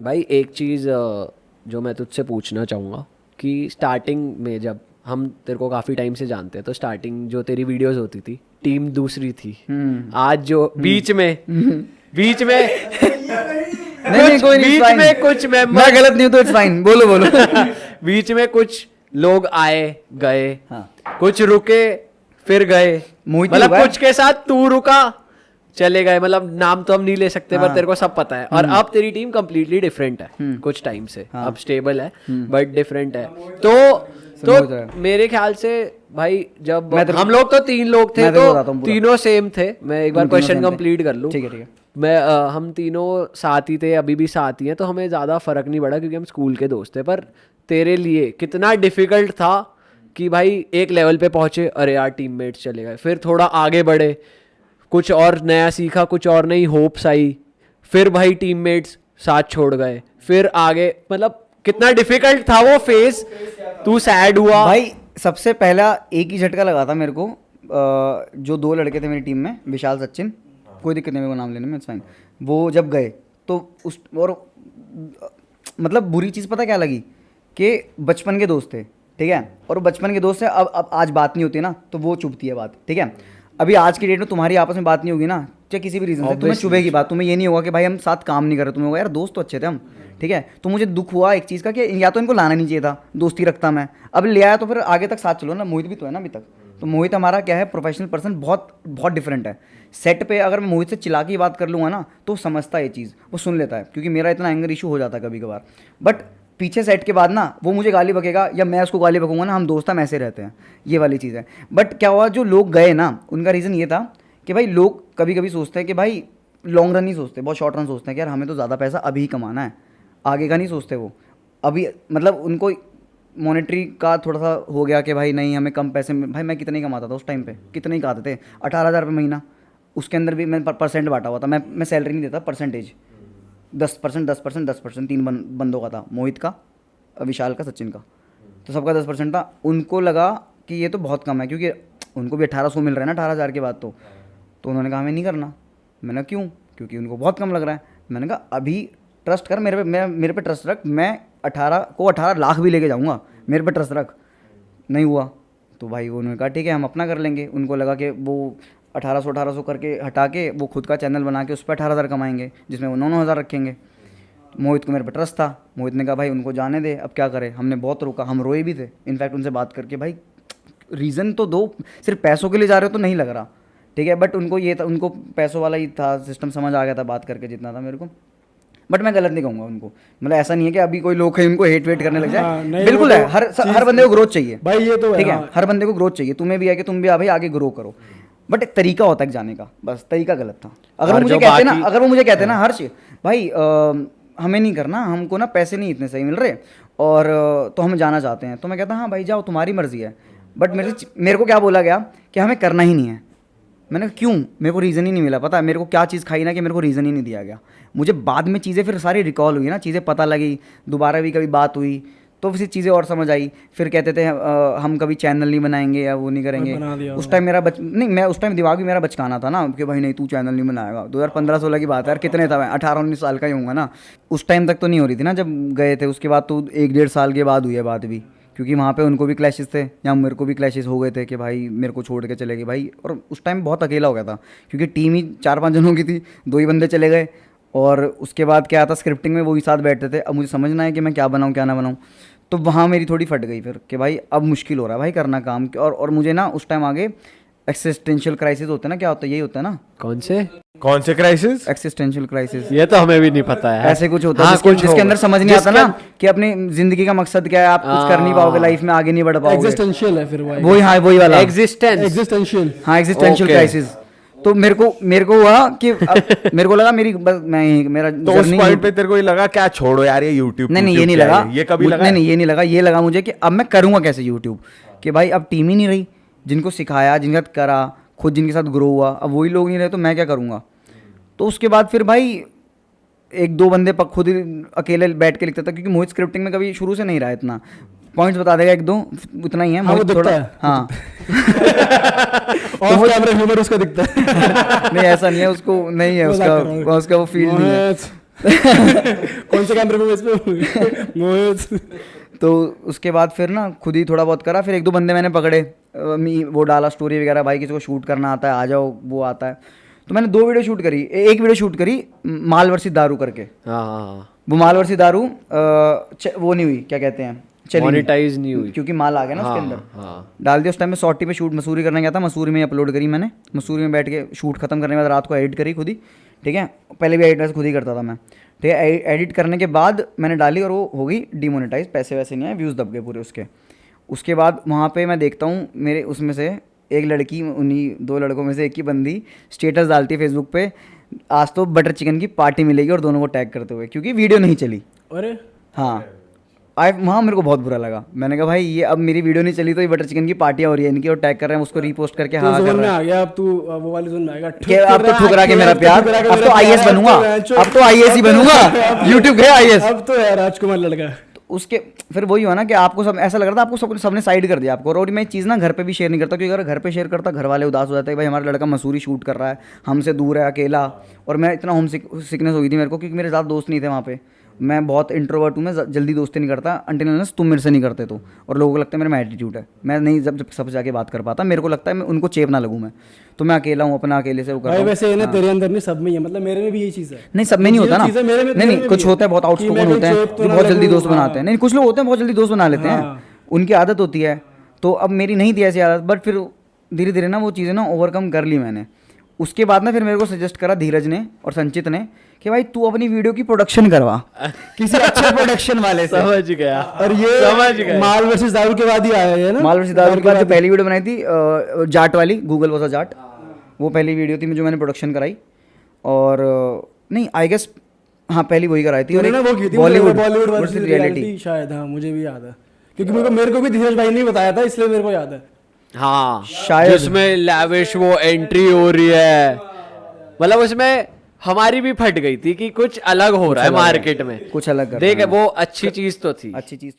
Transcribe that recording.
भाई एक चीज़ जो मैं तुझसे पूछना चाहूँगा कि स्टार्टिंग में जब हम तेरे को काफ़ी टाइम से जानते हैं तो स्टार्टिंग जो तेरी वीडियोस होती थी टीम दूसरी थी। आज जो बीच में नहीं कोई नहीं, बीच में कुछ मैं गलत नहीं हूँ तो इट्स फाइन, बोलो बोलो। बीच में कुछ लोग आए गए, हाँ। कुछ रुके फिर गए, मोहित मतलब हुआ है। कुछ के साथ तू रुका चले गए, मतलब नाम तो हम नहीं ले सकते पर हाँ। तेरे को सब पता है। और अब तेरी टीम कंप्लीटली डिफरेंट है कुछ टाइम से, हाँ। अब स्टेबल है बट डिफरेंट है। समझ रहा है। तो मेरे ख्याल से भाई जब मैं तेरे को- हम लोग तो 3 लोग थे मैं तेरे को तो बताता हूँ पूरा। तीनों सेम थे। मैं एक बार हम तीनों क्वेश्चन same थे। कंप्लीट कर लूँ। ठीक है ठीक है। मैं हम तीनों साथ ही थे, अभी भी साथ ही हैं, तो हमें ज़्यादा फर्क नहीं पड़ा क्योंकि हम स्कूल के दोस्त थे। पर तेरे लिए कितना डिफिकल्ट था कि भाई एक लेवल पे पहुंचे, अरे यार टीममेट्स चले गए, फिर थोड़ा आगे बढ़े, कुछ और नया सीखा, कुछ और नई होप्स आई, फिर भाई टीममेट्स साथ छोड़ गए, फिर आगे, मतलब कितना डिफिकल्ट था वो फेज। तू सैड हुआ भाई सबसे पहला एक ही झटका लगा था मेरे को। जो 2 लड़के थे मेरी टीम में, विशाल सचिन, कोई दिक्कत नहीं मेरे को नाम लेने में, इट्स फाइन। वो जब गए तो उस और मतलब बुरी चीज़ पता क्या लगी कि बचपन के दोस्त थे, ठीक है, और बचपन के दोस्त से अब आज बात नहीं होती ना तो वो चुभती है बात, ठीक है। अभी आज की डेट में तुम्हारी आपस में बात नहीं होगी ना, चाहे किसी भी रीज़न से, तुम्हें चुभेगी बात। तुम्हें ये नहीं होगा कि भाई हम साथ काम नहीं कर रहे, तुम्हें होगा यार दोस्त तो अच्छे थे हम, ठीक है। तो मुझे दुख हुआ एक चीज़ का कि या तो इनको लाना नहीं चाहिए था, दोस्ती रखता मैं, अब ले आया तो फिर आगे तक साथ चलो ना। मोहित भी तो है ना अभी तक, तो मोहित हमारा क्या है, प्रोफेशनल पर्सन, बहुत बहुत डिफरेंट है। सेट पे अगर मैं मोहित से चिल्ला की बात कर लूँगा ना तो समझता है ये चीज़, वो सुन लेता है, क्योंकि मेरा इतना एंगर इशू हो जाता है कभी कभार। बट पीछे सेट के बाद ना वो मुझे गाली बकेगा या मैं उसको गाली बकूंगा ना, हम दोस्त हम ऐसे रहते हैं, ये वाली चीज़ है। बट क्या हुआ, जो लोग गए ना उनका रीज़न ये था कि भाई लोग कभी कभी सोचते हैं कि भाई लॉन्ग रन नहीं सोचते, बहुत शॉर्ट रन सोचते हैं कि यार हमें तो ज़्यादा पैसा अभी ही कमाना है, आगे का नहीं सोचते वो। अभी मतलब उनको मॉनेटरी का थोड़ा सा हो गया कि भाई नहीं हमें कम पैसे में, भाई मैं कितने ही कमाता था उस टाइम पे, कितने ही कमाते थे, 18,000 रुपये महीना, उसके अंदर भी मैं परसेंट बांटा हुआ था, मैं सैलरी नहीं देता, परसेंटेज 10%, 10%, 10%, 3 बंदों का था, मोहित का, विशाल का, सचिन का, तो सबका 10% था। उनको लगा कि ये तो बहुत कम है, क्योंकि उनको भी 1800 मिल रहा है ना 18,000 के बाद, तो उन्होंने कहा हमें नहीं करना। मैंने क्यों, क्योंकि उनको बहुत कम लग रहा है। मैंने कहा अभी ट्रस्ट कर मेरे पे ट्रस्ट रख, मैं 18 लाख भी लेके जाऊँगा, मेरे पे ट्रस्ट रख। नहीं हुआ तो भाई उन्होंने कहा ठीक है हम अपना कर लेंगे। उनको लगा कि वो 1800 करके हटा के वो खुद का चैनल बना के उस पर 18,000 कमाएंगे, जिसमें वो 9,000 रखेंगे। मोहित को मेरे पे ट्रस्ट था, मोहित ने कहा भाई उनको जाने दे, अब क्या करें। हमने बहुत रोका, हम रोए भी थे इनफैक्ट उनसे बात करके, भाई रीज़न तो दो, सिर्फ पैसों के लिए जा रहे हो तो नहीं लग रहा, ठीक है। बट उनको ये था, उनको पैसों वाला ही था सिस्टम, समझ आ गया था बात करके जितना था मेरे को। बट मैं गलत नहीं कहूँगा उनको, मतलब ऐसा नहीं है कि अभी कोई लोग हैं उनको हेट वेट करने लग जाए, बिल्कुल है। हर बंदे को ग्रोथ चाहिए भाई, ये तो ठीक है, हर बंदे को ग्रोथ चाहिए। तुम्हें भी है कि तुम भी भाई आगे ग्रो करो, बट एक तरीका होता है जाने का, बस तरीका गलत था। अगर वो मुझे कहते ना हर्ष भाई हमें नहीं करना, हमको ना पैसे नहीं इतने सही मिल रहे और तो हम जाना चाहते हैं, तो मैं कहता हाँ भाई जाओ तुम्हारी मर्जी है। बट मेरे को क्या बोला गया कि हमें करना ही नहीं है। मैंने कहा क्यों, मेरे को रीज़न ही नहीं मिला। पता है मेरे को क्या चीज़ खाई ना कि मेरे को रीज़न ही नहीं दिया गया। मुझे बाद में चीज़ें फिर सारी रिकॉल हुई ना, चीज़ें पता लगी, दोबारा भी कभी बात हुई तो फिर चीज़ें और समझ आई। फिर कहते थे हम कभी चैनल नहीं बनाएंगे या वो नहीं करेंगे। उस टाइम मेरा मैं उस टाइम दिमाग भी मेरा बचकाना था ना कि भाई नहीं तू चैनल नहीं बनाएगा। 2015-16 की बात है यार, कितने था मैं, 18-19 साल का ही होऊंगा ना। उस टाइम तक तो नहीं हो रही थी ना जब गए थे, उसके बाद तो 1-1.5 साल के बाद हुई है बात भी, क्योंकि वहाँ पे उनको भी क्लैशेस थे या मेरे को भी क्लैशेस हो गए थे कि भाई मेरे को छोड़ के चले गए भाई। और उस टाइम बहुत अकेला हो गया था क्योंकि टीम ही 4-5 जनों की थी, 2 ही बंदे चले गए। और उसके बाद क्या था, स्क्रिप्टिंग में वही साथ बैठते थे। अब मुझे समझना है कि मैं क्या बनाऊँ क्या ना बनाऊँ, तो वहाँ मेरी थोड़ी फट गई फिर कि भाई अब मुश्किल हो रहा है भाई करना काम। और मुझे ना उस टाइम आगे एक्सिस्टेंशियल क्राइसिस होते हैं ना, क्या होता है, यही होता है ना। कौन से क्राइसिस? एक्सिस्टेंशियल क्राइसिस, ये तो हमें भी नहीं पता है। ऐसे कुछ होता है जिसके अंदर समझ नहीं आता ना कि अपनी जिंदगी का मकसद क्या है, आप कुछ कर नहीं पाओगे लाइफ में, आगे नहीं बढ़ पाओगे। एग्जिस्टेंशियल है फिर वही, हाँ वही वाला एग्जिस्टेंशियल, हाँ एग्जिस्टेंशियल क्राइसिस। तो मेरे को हुआ कि मेरे को लगा मेरा तो उस पॉइंट पे तेरे को ये लगा क्या छोड़ो यार ये YouTube? नहीं ये नहीं लगा, ये कभी लगा? नहीं ये नहीं लगा, ये लगा मुझे कि अब मैं करूँगा कैसे YouTube, कि भाई अब टीम ही नहीं रही, जिनको सिखाया, जिनके साथ करा, खुद जिनके साथ ग्रो हुआ, अब वही लोग नहीं रहे तो मैं क्या करूँगा। तो उसके बाद फिर भाई 1-2 बंदे खुद ही अकेले बैठ के लिखता था, क्योंकि मोहित स्क्रिप्टिंग में कभी शुरू से नहीं रहा इतना, पॉइंट्स बता देगा 1-2 उतना ही है। हाँ, वो दिखता है। हाँ ऑफ कैमरा ह्यूमर उसका दिखता है। नहीं ऐसा नहीं है, उसको नहीं है उसका वो फील्ड नहीं है। कौन से कैमरे में इस पे मोहित? तो उसके बाद फिर ना खुद ही थोड़ा बहुत करा, फिर एक दो बंदे मैंने पकड़े, वो डाला स्टोरी वगैरह, भाई किसी को शूट करना आता है आ जाओ, वो आता है। तो मैंने 2 वीडियो शूट करी, एक वीडियो शूट करी माल वर्सेस दारू करके। हाँ हाँ, वो माल वर्सेस दारू वो नहीं हुई, क्या कहते हैं, चली नहीं। मोनेटाइज नहीं हुई क्योंकि माल आ गया ना उसके हाँ, अंदर। हाँ। डाल दिया उस टाइम में, सॉर्टी पे शूट मसूरी करने गया था, मसूरी में अपलोड करी मैंने, मसूरी में बैठ के शूट खत्म करने के बाद रात को एडिट करी खुद ही, ठीक है। पहले भी एडिट वैसे खुद ही करता था मैं, ठीक है। एडिट करने के बाद मैंने डाली और वो हो गई डिमोनेटाइज, पैसे वैसे नहीं आए, व्यूज़ दब गए पूरे उसके। उसके बाद वहाँ पे मैं देखता हूँ मेरे उसमें से एक लड़की, उन्हीं 2 लड़कों में से एक ही बंदी स्टेटस डालती है फेसबुक पे, आज तो बटर चिकन की पार्टी मिलेगी, और दोनों को टैग करते हुए, क्योंकि वीडियो नहीं चली। अरे हाँ, वहाँ मेरे को बहुत बुरा लगा। मैंने कहा भाई ये अब मेरी वीडियो नहीं चली तो ये बटर चिकन की पार्टियाँ हो रही है इनकी, और टैग कर रहे हैं उसको, रीपोस्ट करके तो हाँ कर जोन में रहे हैं। आ गया अब तू, वो वाली जोन में आएगा। कि अब तो ठुकरा के मेरा प्यार, अब तो आईएएस बनूंगा, अब तो आईएएस ही बनूंगा, यूट्यूब गया आईएएस। अब तो है राजकुमार लड़का। तो उसके फिर वही हुआ ना कि आपको सब ऐसा लग रहा था, आपको सबने साइड कर दिया आपको। और मैं चीज़ ना घर पे भी शेयर नहीं करता, क्योंकि अगर घर पे शेयर करता घर वाले उदास हो जाते हैं, भाई हमारा लड़का मसूरी शूट कर रहा है, हमसे दूर है, अकेला। और मैं इतना होम सिकनेस हुई थी मेरे को, क्योंकि मेरे ज़्यादा दोस्त नहीं थे वहाँ पे। मैं बहुत इंट्रोवर्ट हूँ, मैं जल्दी दोस्ती नहीं करता अंटिल अनलेस तुम मेरे से नहीं करते तो। और लोगों को लगता है मेरा एटीट्यूड है, मैं नहीं जब सब जाके बात कर पाता, मेरे को लगता है मैं उनको चेप ना लगूँ मैं, तो मैं अकेला हूँ, अपना अकेले से वो कर रहा भाई हूँ। वैसे ये ना तेरे अंदर नहीं, सब में ही है, मतलब मेरे में भी यही चीज़ है। नहीं सब में नहीं होता ना, चीज़ है, मेरे में- नहीं मेरे नहीं में कुछ भी है। होते हैं बहुत कि आउटस्पोकन मैं होते हैं कोई चेप तो जो ना बहुत जल्दी लगूं, दोस्त बनाते हैं। नहीं कुछ लोग होते हैं बहुत जल्दी दोस्त बना लेते हैं, हाँ। उनकी आदत होती है। तो अब मेरी नहीं थी ऐसी आदत, बट फिर धीरे धीरे ना वो चीज़ें ना ओवरकम कर ली मैंने। उसके बाद ना फिर मेरे को सजेस्ट करा धीरज ने और संचित ने कि भाई तू अपनी वीडियो की प्रोडक्शन करवा किसी अच्छे प्रोडक्शन वाले से। समझ गया। और ये समझ गए। माल वर्सेस दारू के बाद ही आया है ना। माल वर्सेस दारू के बाद जो पहली वीडियो बनाई थी जाट वाली, गूगल वॉज अ जाट, वो पहली वीडियो थी जो मैंने प्रोडक्शन कराई। और नहीं आई गेस हाँ पहली वही कराई थी। और तूने ना वो की थी Bollywood Bollywood versus versus reality. Reality शायद, हाँ मुझे भी याद है, क्योंकि मेरे को भी धीरज भाई ने बताया था, इसलिए मेरे को याद है। हाँ शायद। जिसमें लैविश वो एंट्री हो रही है, मतलब उसमें हमारी भी फट गई थी कि कुछ अलग हो रहा है मार्केट में, कुछ अलग कर देख रहे हैं। वो अच्छी चीज तो थी। अच्छी चीज़